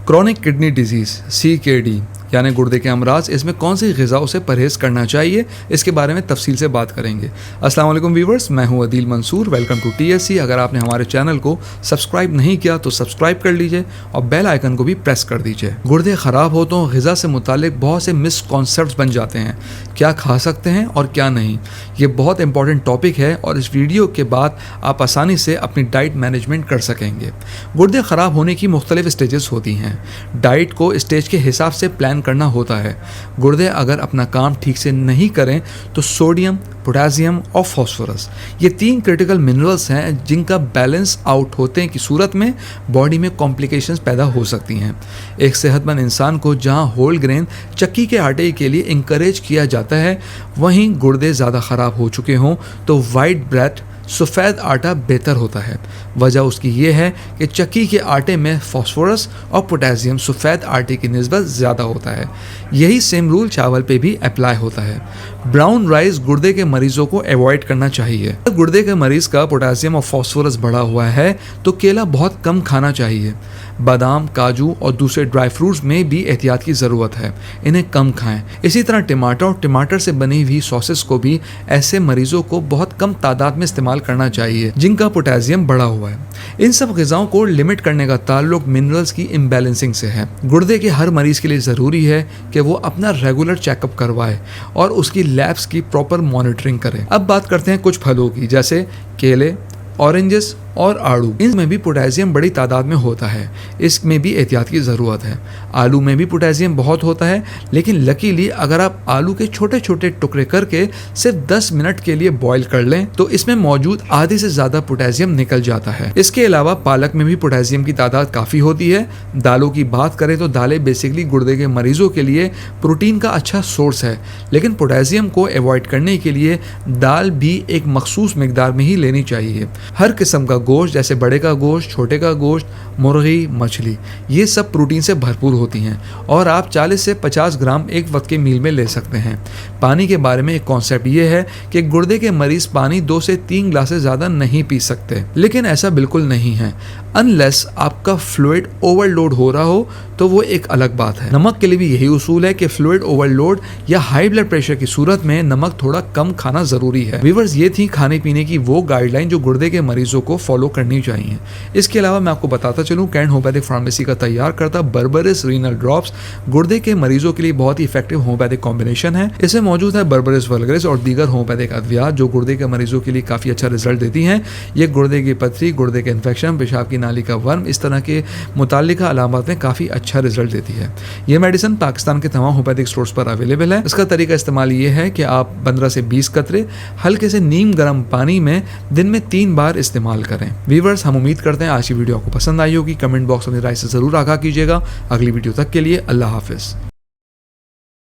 Chronic kidney disease CKD यानी गुर्दे के अमराज, इसमें कौन सी ग़िज़ाओं से परहेज़ करना चाहिए, इसके बारे में तफसील से बात करेंगे। अस्सलाम वालेकुम व्यूवर्स, मैं हूं Adeel Mansoor. Welcome to TSC। अगर आपने हमारे चैनल को सब्सक्राइब नहीं किया तो सब्सक्राइब कर लीजिए और बेल आइकन को भी प्रेस कर दीजिए। गुर्दे ख़राब हो तो ग़िज़ा से मुतालिक बहुत से मिसकॉन्सेप्ट्स बन जाते हैं, क्या खा सकते हैं और क्या नहीं। ये बहुत इंपॉर्टेंट टॉपिक है और इस वीडियो के बाद आप आसानी से अपनी डाइट मैनेजमेंट कर सकेंगे। गुर्दे ख़राब होने की मुख्तलिफ स्टेजेस होती हैं। डाइट को स्टेज के हिसाब से प्लान करना होता है। गुर्दे अगर अपना काम ठीक से नहीं करें तो सोडियम, पोटेशियम और फास्फोरस, ये 3 क्रिटिकल मिनरल्स हैं जिनका बैलेंस आउट होते की सूरत में बॉडी में कॉम्प्लिकेशंस पैदा हो सकती हैं। एक सेहतमंद इंसान को जहां होल ग्रेन चक्की के आटे के लिए इंकरेज किया जाता है, वहीं गुर्दे ज़्यादा ख़राब हो चुके हों तो वाइट ब्रेड, सफ़ेद आटा बेहतर होता है। वजह उसकी ये है कि चक्की के आटे में फास्फोरस और पोटेशियम सफ़ेद आटे की निस्बत ज़्यादा होता है। यही सेम रूल चावल पे भी अप्लाई होता है। ब्राउन राइस गुर्दे के मरीज़ों को अवॉइड करना चाहिए। अगर गुर्दे के मरीज़ का पोटेशियम और फास्फोरस बढ़ा हुआ है तो केला बहुत कम खाना चाहिए। बादाम, काजू और दूसरे ड्राई फ्रूट्स में भी एहतियात की ज़रूरत है, इन्हें कम खाएं। इसी तरह टमाटर और टमाटर से बनी हुई सॉसेस को भी ऐसे मरीज़ों को बहुत कम तादाद में इस्तेमाल करना चाहिए जिनका पोटेशियम बढ़ा हुआ है। इन सब ग़िज़ाओं को लिमिट करने का ताल्लुक मिनरल्स की इम्बैलेंसिंग से है। गुर्दे के हर मरीज़ के लिए ज़रूरी है कि वो अपना रेगुलर चेकअप करवाए और उसकी लैब्स की प्रॉपर मॉनिटरिंग करें। अब बात करते हैं कुछ फलों की, जैसे केले, ऑरेंजेस और आड़ू। इनमें भी पोटेशियम बड़ी तादाद में होता है, इसमें भी एहतियात की ज़रूरत है। आलू में भी पोटेशियम बहुत होता है, लेकिन लकीली अगर आप आलू के छोटे छोटे टुकड़े करके सिर्फ 10 मिनट के लिए बॉईल कर लें तो इसमें मौजूद आधे से ज़्यादा पोटेशियम निकल जाता है। इसके अलावा पालक में भी पोटेशियम की तादाद काफ़ी होती है। दालों की बात करें तो दालें बेसिकली गुर्दे के मरीजों के लिए प्रोटीन का अच्छा सोर्स है, लेकिन पोटेशियम को अवॉइड करने के लिए दाल भी एक मखसूस मिकदार में ही लेनी चाहिए। हर किस्म का गोश्त, जैसे बड़े का गोश्त, छोटे का गोश्त, मुर्गी, मछली, ये सब प्रोटीन से भरपूर होती हैं और आप 40 से 50 ग्राम एक वक्त के मील में ले सकते हैं। पानी के बारे में एक कॉन्सेप्ट ये है कि गुर्दे के मरीज पानी 2 से 3 ग्लास से ज़्यादा नहीं पी सकते, लेकिन ऐसा बिल्कुल नहीं है। अनलेस आपका फ्लूइड ओवरलोड हो रहा हो तो वो एक अलग बात है। नमक के लिए भी यही उसूल है कि फ्लूइड ओवरलोड या हाई ब्लड प्रेशर की सूरत में नमक थोड़ा कम खाना ज़रूरी है। व्यूअर्स, ये थी खाने पीने की वो गाइडलाइन जो गुर्दे के मरीजों को फॉलो करनी चाहिए। इसके अलावा मैं आपको बताता चलूं, कैंट होम्योपैथिक फार्मेसी का तैयार करता बर्बरिस रीनल ड्रॉप्स गुर्दे के मरीजों के लिए बहुत ही इफेक्टिव होम्योपैथिक कॉम्बिनेशन है। इसमें मौजूद है बर्बरिस वल्गरिस और दीगर होम्योपैथिक अद्वियात जो गुर्दे के मरीजों के लिए काफ़ी अच्छा रिजल्ट देती हैं। ये गुर्दे की पथरी, गुर्दे के इन्फेक्शन, पेशाब की नाली का वर्म, इस तरह के मुताल्लिका अलामत में काफ़ी अच्छा रिजल्ट देती है। ये मेडिसिन पाकिस्तान के तमाम होम्योपैथिक स्टोर्स पर अवेलेबल है। इसका तरीका इस्तेमाल ये है कि आप 15 से 20 कतरे हल्के से नीम गर्म पानी में दिन में 3 बार इस्तेमाल करें। व्यूअर्स, हम उम्मीद करते हैं आज की वीडियो आपको पसंद आई होगी। कमेंट बॉक्स में राय से ज़रूर आगाह कीजिएगा। अगली वीडियो तक के लिए अल्लाह हाफिज़।